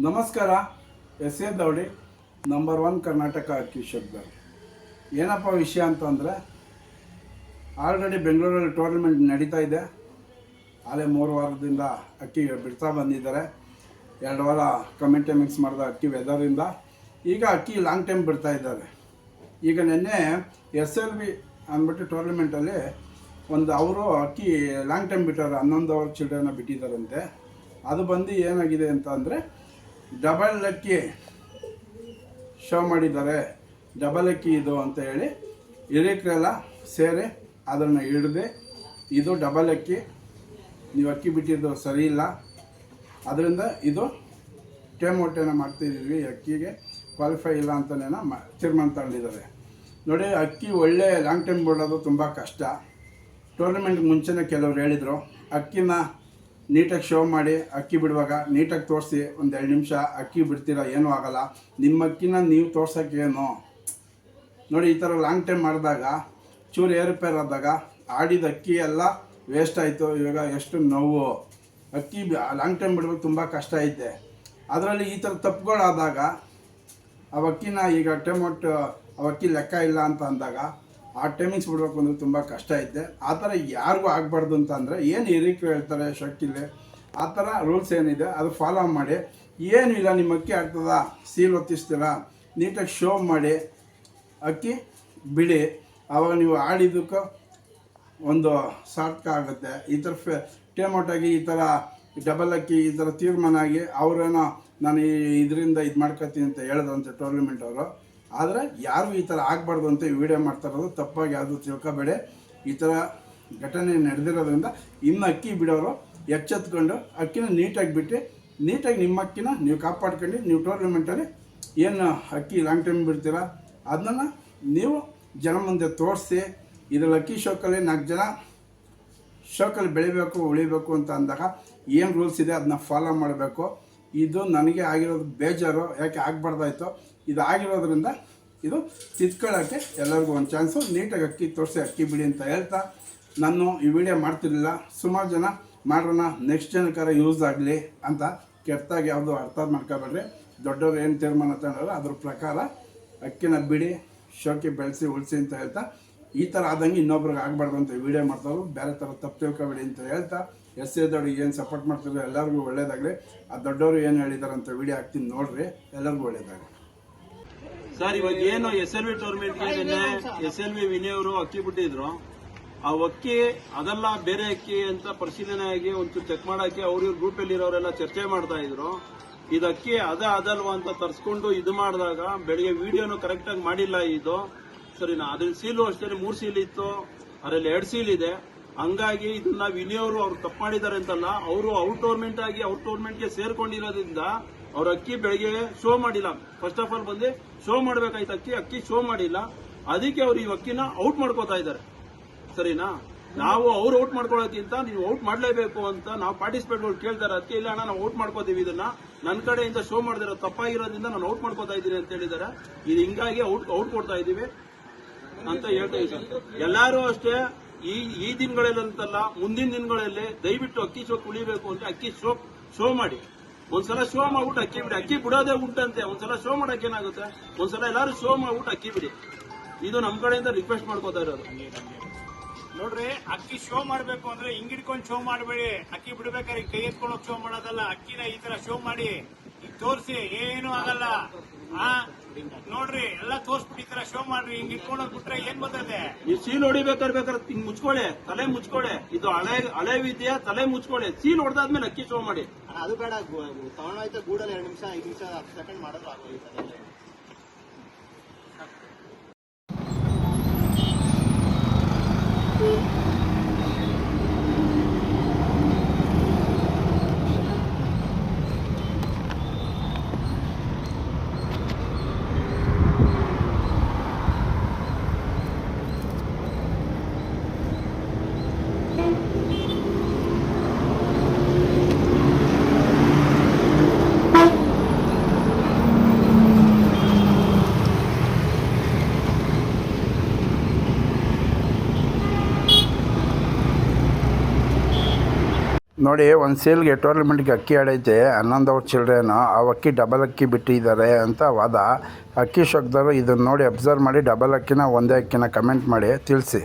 ನಮಸ್ಕಾರ. S A ದೌಡಿ, number 1 Karnataka ಅಕ್ಕಿ ಶಬ್ದರ್. ಏನಪ್ಪ ವಿಷಯ ಅಂತಂದರೆ, ಆಲ್ರೆಡಿ ಬೆಂಗಳೂರಲ್ಲಿ ಟೂರ್ನಮೆಂಟ್ ನಡೀತಾ ಇದೆ. ಅಲ್ಲೇ 3 ವಾರದಿಂದ ಅಕ್ಕಿ ಬಿಡ್ತಾ ಬಂದಿದ್ದಾರೆ. 2 ವಾರ ಕಮೆಂಟೆ ಮಿಕ್ಸ್ ಮಾಡಿದ ಅಕ್ಕಿ ವೆದರಿಂದ ಈಗ ಅಕ್ಕಿ ಲಾಂಗ್ ಟೈಮ್ ಬಿಡ್ತಾ ಇದ್ದಾರೆ. ಈಗ ನಿನ್ನೆ SLV ಅಂದ್ಬಿಟ್ಟು ಟೂರ್ನಮೆಂಟಲ್ಲಿ ಅವರು ಅಕ್ಕಿ ಲಾಂಗ್ ಟೈಮ್ ಬಿಟ್ಟಾರೆ. 11 ಅವರ್ ಚಿಲ್ಡ್ರನ್ನ ಬಿಟ್ಟಿದ್ದಾರಂತೆ. ಅದು ಬಂದು ಏನಾಗಿದೆ ಅಂತ ಅಂದರೆ, ಡಬಲ್ ಅಕ್ಕಿ ಶೋ ಮಾಡಿದ್ದಾರೆ. ಡಬಲ್ ಅಕ್ಕಿ ಇದು ಅಂತ ಹೇಳಿ ಹಿರಿಕರೆಲ್ಲ ಸೇರಿ ಅದನ್ನು ಹಿಡಿದು, ಇದು ಡಬಲ್ ಅಕ್ಕಿ, ನೀವು ಅಕ್ಕಿ ಬಿಟ್ಟಿದ್ದು ಸರಿ ಇಲ್ಲ, ಅದರಿಂದ ಇದು ಟೈಮ್ ಹೊಟ್ಟೆನ ಮಾಡ್ತಿದ್ದೀವಿ, ಅಕ್ಕಿಗೆ ಕ್ವಾಲಿಫೈ ಇಲ್ಲ ಅಂತನೇನೋ ತೀರ್ಮಾನ ತಗೊಂಡಿದ್ದಾರೆ. ನೋಡಿ, ಅಕ್ಕಿ ಒಳ್ಳೆ ಲಾಂಗ್ ಟೈಮ್ ಬಿಡೋದು ತುಂಬ ಕಷ್ಟ. ಟೂರ್ನಮೆಂಟ್ ಮುಂಚೆನೇ ಕೆಲವ್ರು ಹೇಳಿದರು, ಅಕ್ಕಿನ ನೀಟಾಗಿ ಶೋ ಮಾಡಿ ಅಕ್ಕಿ ಬಿಡುವಾಗ ನೀಟಾಗಿ ತೋರಿಸಿ 1-2 ನಿಮಿಷ ಅಕ್ಕಿ ಬಿಡ್ತೀರ, ಏನೂ ಆಗೋಲ್ಲ, ನಿಮ್ಮ ಅಕ್ಕಿನ ನೀವು ತೋರ್ಸೋಕ್ಕೇನು. ನೋಡಿ, ಈ ಥರ ಲಾಂಗ್ ಟೈಮ್ ಮಾಡಿದಾಗ ಚೂರು ಏರುಪೇರು ಆದಾಗ ಆಡಿದ ಅಕ್ಕಿ ಎಲ್ಲ ವೇಸ್ಟ್ ಆಯಿತು. ಇವಾಗ ಎಷ್ಟು ನೋವು. ಅಕ್ಕಿ ಲಾಂಗ್ ಟೈಮ್ ಬಿಡ್ಬೇಕು ತುಂಬ ಕಷ್ಟ ಐತೆ. ಅದರಲ್ಲಿ ಈ ಥರ ತಪ್ಪುಗಳಾದಾಗ ಅಕ್ಕಿನ ಈಗ ಟೈಮೊಟ್ಟು ಅಕ್ಕಿ ಲೆಕ್ಕ ಇಲ್ಲ ಅಂತ ಅಂದಾಗ ಆ ಟೈಮಿಂಗ್ಸ್ ಬಿಡ್ಬೇಕು ಅಂದರೆ ತುಂಬ ಕಷ್ಟ ಐತೆ. ಆ ಥರ ಯಾರಿಗೂ ಆಗಬಾರ್ದು ಅಂತ ಅಂದರೆ, ಏನು ಹಿರಿಕರು ಹೇಳ್ತಾರೆ ಶಕ್ತಿಲಿ, ಆ ಥರ ರೂಲ್ಸ್ ಏನಿದೆ ಅದು ಫಾಲೋ ಮಾಡಿ. ಏನೂ ಇಲ್ಲ, ನಿಮ್ಮ ಅಕ್ಕಿ ಆಗ್ತದ, ಸೀಲ್ ಒತ್ತಿಸ್ತೀರ, ನೀಟಾಗಿ ಶೋ ಮಾಡಿ ಅಕ್ಕಿ ಬಿಡಿ. ಆವಾಗ ನೀವು ಆಡಿದ್ದಕ್ಕೆ ಒಂದು ಸಾರ್ಥಕ ಆಗುತ್ತೆ. ಈ ಥರ ಟೇಮೌಟಾಗಿ ಈ ಥರ ಡಬಲ್ ಅಕ್ಕಿ ಈ ಥರ ತೀರ್ಮಾನ ಆಗಿ ಅವರೇನೋ ನಾನು ಇದರಿಂದ ಇದು ಮಾಡ್ಕೊತೀನಿ ಅಂತ ಹೇಳಿದಂತೆ ಟೂರ್ನಮೆಂಟ್ ಅವರು. ಆದರೆ ಯಾರು ಈ ಥರ ಆಗಬಾರ್ದು ಅಂತ ಈ ವಿಡಿಯೋ ಮಾಡ್ತಾ ಇರೋದು. ತಪ್ಪಾಗಿ ಯಾವುದು ತಿಳ್ಕೊಬೇಡಿ. ಈ ಥರ ಘಟನೆ ನಡೆದಿರೋದ್ರಿಂದ ಇನ್ನು ಅಕ್ಕಿ ಬಿಡೋರು ಎಚ್ಚೆತ್ಕೊಂಡು ಅಕ್ಕಿನ ನೀಟಾಗಿ ಬಿಟ್ಟು, ನೀಟಾಗಿ ನಿಮ್ಮ ಅಕ್ಕಿನ ನೀವು ಕಾಪಾಡ್ಕೊಂಡು, ನೀವು ಟೂರ್ನಮೆಂಟಲ್ಲಿ ಏನು ಅಕ್ಕಿ ಲಾಂಗ್ ಟೈಮ್ ಬಿಡ್ತೀರ ಅದನ್ನು ನೀವು ಜನ ಮುಂದೆ ತೋರಿಸಿ. ಇದರಲ್ಲಿ ಅಕ್ಕಿ ಶೋಕಲ್ಲಿ 4 ಜನ ಶೋಕಲ್ಲಿ ಬೆಳಿಬೇಕು, ಉಳಿಬೇಕು ಅಂತ ಅಂದಾಗ ಏನು ರೂಲ್ಸ್ ಇದೆ ಅದನ್ನ ಫಾಲೋ ಮಾಡಬೇಕು. ಇದು ನನಗೆ ಆಗಿರೋದು ಬೇಜಾರು, ಯಾಕೆ ಆಗಬಾರ್ದಾಯ್ತು. ಇದು ಆಗಿರೋದ್ರಿಂದ ಇದು ತಿದ್ಕೊಳ್ಳೋಕ್ಕೆ ಎಲ್ಲರಿಗೂ ಒಂದು ಚಾನ್ಸು. ನೀಟಾಗಿ ಅಕ್ಕಿ ತೋರಿಸಿ ಅಕ್ಕಿ ಬಿಡಿ ಅಂತ ಹೇಳ್ತಾ ನಾನು ಈ ವಿಡಿಯೋ ಮಾಡ್ತಿರಲಿಲ್ಲ. ಸುಮಾರು ಜನ ಮಾಡೋಣ, ನೆಕ್ಸ್ಟ್ ಜನಕ್ಕಾರ ಯೂಸ್ ಆಗಲಿ ಅಂತ ಕೆಟ್ಟಾಗಿ ಯಾವುದು ಅರ್ಥ ಮಾಡ್ಕೊಬೇಡ್ರಿ. ದೊಡ್ಡವರು ಏನು ತೀರ್ಮಾನ ತಗೊಂಡ್ರೆ ಅದ್ರ ಪ್ರಕಾರ ಅಕ್ಕಿನ ಬಿಡಿ, ಶೋಕಿ ಬೆಳೆಸಿ ಉಳಿಸಿ ಅಂತ ಹೇಳ್ತಾ, ಈ ಥರ ಆದಂಗೆ ಇನ್ನೊಬ್ರಿಗೆ ಆಗಬಾರ್ದು ಅಂತ ವಿಡಿಯೋ ಮಾಡ್ತಾರೋ, ಬೇರೆ ಥರ ತಪ್ಪು ತಿಳ್ಕೊಬೇಡಿ ಅಂತ ಹೇಳ್ತಾ, ಎಸ್ ಎ ದೊಡ್ಡ ಏನು ಸಪೋರ್ಟ್ ಮಾಡ್ತಿದ್ರು ಎಲ್ಲರಿಗೂ ಒಳ್ಳೇದಾಗಲಿ. ಆ ದೊಡ್ಡವರು ಏನು ಹೇಳಿದ್ದಾರೆ ಅಂತ ವಿಡಿಯೋ ಹಾಕ್ತೀನಿ ನೋಡ್ರಿ, ಎಲ್ಲರಿಗೂ ಒಳ್ಳೇದಾಗಲಿ. ಸರ್, ಇವಾಗ ಏನು SLV ಟೂರ್ನಮೆಂಟ್ಗೆ SLV ವಿನಯ್ ಅವರು ಅಕ್ಕಿ ಬಿಟ್ಟಿದ್ರು. ಆ ಅಕ್ಕಿ ಅದೆಲ್ಲ ಬೇರೆ ಅಕ್ಕಿ ಅಂತ ಪರಿಶೀಲನೆ ಆಗಿ ಒಂಚೂರು ಚೆಕ್ ಮಾಡಕ್ಕೆ ಅವ್ರ ಗ್ರೂಪ್ ಅಲ್ಲಿ ಇರೋರೆಲ್ಲ ಚರ್ಚೆ ಮಾಡ್ತಾ ಇದ್ರು. ಇದು ಅಕ್ಕಿ ಅದಲ್ವಾ ಅಂತ ತರ್ಸ್ಕೊಂಡು ಇದು ಮಾಡಿದಾಗ ಬೆಳಿಗ್ಗೆ ವಿಡಿಯೋನು ಕರೆಕ್ಟ್ ಆಗಿ ಮಾಡಿಲ್ಲ ಇದು. ಸರಿನಾ? ಅದ್ರಲ್ಲಿ ಸೀಲು ಅಷ್ಟೇ 3 ಸೀಲ್ ಇತ್ತು, ಅದರಲ್ಲಿ 2 ಸೀಲ್ ಇದೆ. ಹಂಗಾಗಿ ಇದನ್ನ ವಿನಯ್ ಅವರು ತಪ್ಪು ಮಾಡಿದ್ದಾರೆ ಅಂತಲ್ಲ, ಅವರು ಔಟ್ ಟೂರ್ನಮೆಂಟ್ ಆಗಿ ಔಟ್ ಟೂರ್ನಮೆಂಟ್ಗೆ ಸೇರ್ಕೊಂಡಿರೋದ್ರಿಂದ ಅವ್ರ ಅಕ್ಕಿ ಬೆಳಗ್ಗೆ ಶೋ ಮಾಡಿಲ್ಲ. ಫಸ್ಟ್ ಆಫ್ ಆಲ್ ಬಂದು ಶೋ ಮಾಡ್ಬೇಕಾಯ್ತು, ಅಕ್ಕಿ ಶೋ ಮಾಡಿಲ್ಲ. ಅದಕ್ಕೆ ಅವ್ರು ಈ ಅಕ್ಕಿನ ಔಟ್ ಮಾಡ್ಕೋತಾ ಇದ್ದಾರೆ. ಸರಿನಾ? ನಾವು ಅವ್ರು ಔಟ್ ಮಾಡ್ಕೊಳ್ಳೋಕ್ಕಿಂತ ನೀವು ಔಟ್ ಮಾಡಲೇಬೇಕು ಅಂತ ನಾವು ಪಾರ್ಟಿಸಿಪೇಟ್ಗಳು ಕೇಳ್ತಾರೆ. ಅದಕ್ಕೆ ಇಲ್ಲ ಅಣ್ಣ, ನಾವು ಔಟ್ ಮಾಡ್ಕೋತೀವಿ, ಇದನ್ನ ನನ್ನ ಕಡೆಯಿಂದ ಶೋ ಮಾಡಿದಿರೋ ತಪ್ಪಾಗಿರೋದ್ರಿಂದ ನಾನು ಔಟ್ ಮಾಡ್ಕೋತಾ ಇದ್ದೀನಿ ಅಂತ ಹೇಳಿದ್ದಾರೆ. ಇದು ಹಿಂಗಾಗಿ ಔಟ್ ಕೊಡ್ತಾ ಇದೀವಿ ಅಂತ ಹೇಳ್ತಾ ಇದ್ದಾರೆ. ಎಲ್ಲರೂ ಅಷ್ಟೇ ಈ ದಿನಗಳಲ್ಲಂತಲ್ಲ, ಮುಂದಿನ ದಿನಗಳಲ್ಲಿ ದಯವಿಟ್ಟು ಅಕ್ಕಿ ಶೋ ಉಳಿಬೇಕು ಅಂತ ಅಕ್ಕಿ ಶೋ ಮಾಡಿ. ಒಂದ್ಸಲ ಶೋ ಮಾಡ್ಬಿಟ್ಟು ಅಕ್ಕಿ ಬಿಡಿ. ಅಕ್ಕಿ ಬಿಡೋದೇ ಉಂಟಂತೆ, ಒಂದ್ಸಲ ಶೋ ಮಾಡಕ್ಕೆ ಏನಾಗುತ್ತೆ, ಒಂದ್ಸಲ ಎಲ್ಲರೂ ಶೋ ಮಾಡ್ಬಿಟ್ಟು ಅಕ್ಕಿ ಬಿಡಿ. ಇದು ನಮ್ ಕಡೆಯಿಂದ ರಿಕ್ವೆಸ್ಟ್ ಮಾಡ್ಕೋತಾ ಇರೋದು. ನೋಡ್ರಿ, ಅಕ್ಕಿ ಶೋ ಮಾಡ್ಬೇಕು ಅಂದ್ರೆ ಹಿಂಗಿಡ್ಕೊಂಡು ಶೋ ಮಾಡಬೇಡಿ. ಅಕ್ಕಿ ಬಿಡ್ಬೇಕಾದ್ರೆ ಕೈ ಎತ್ಕೊಂಡು ಶೋ ಮಾಡೋದಲ್ಲ. ಅಕ್ಕಿನ ಈ ತರ ಶೋ ಮಾಡಿ ಈಗ ತೋರಿಸಿ, ಏನು ಆಗಲ್ಲ. ನೋಡ್ರಿ, ಎಲ್ಲ ತೋರ್ಸ್ಬಿಟ್ಟು ಈ ತರ ಶೋ ಮಾಡ್ರಿ. ಹಿಂಗ್ ಇಟ್ಕೊಂಡೋಗ್ ಬಿಟ್ರೆ ಏನ್ ಬರ್ತದೆ? ನೀವು ಸೀಲ್ ಹೊಡಿಬೇಕಾದ್ರೆ ಹಿಂಗ್ ಮುಚ್ಕೊಳ್ಳಿ, ತಲೆ ಮುಚ್ಕೊಳ್ಳಿ. ಇದು ಹಳೆ ವಿದ್ಯೆ, ತಲೆ ಮುಚ್ಕೊಳ್ಳಿ. ಸೀಲ್ ಹೊಡೆದಾದ್ಮೇಲೆ ಅಕ್ಕಿ ಶೋ ಮಾಡಿ. ಅದು ಬೇಡ, ತಗೊಂಡೋಯ್ತು ಗೂಡಲ್ಲಿ 2 ನಿಮಿಷ 5 ನಿಮಿಷ 10 ಸೆಕೆಂಡ್ ಮಾಡೋದು ಆಗೋಯ್ತು. ನೋಡಿ ಒಂದು ಸೇಲ್ಗೆ ಟೂರ್ನಮೆಂಟ್ಗೆ ಅಕ್ಕಿ ಆಡೈತೆ 11 ಅವ್ರ ಚಿಲ್ಡ್ರೇನು ಆ ಅಕ್ಕಿ ಡಬಲ್ ಅಕ್ಕಿ ಬಿಟ್ಟಿದ್ದಾರೆ ಅಂತ ವಾದ. ಅಕ್ಕಿ ಶೋಕ್ದವರು ಇದನ್ನು ನೋಡಿ ಅಬ್ಸರ್ವ್ ಮಾಡಿ ಡಬಲ್ ಅಕ್ಕಿನ ಒಂದೇ ಅಕ್ಕಿನ ಕಮೆಂಟ್ ಮಾಡಿ ತಿಳಿಸಿ.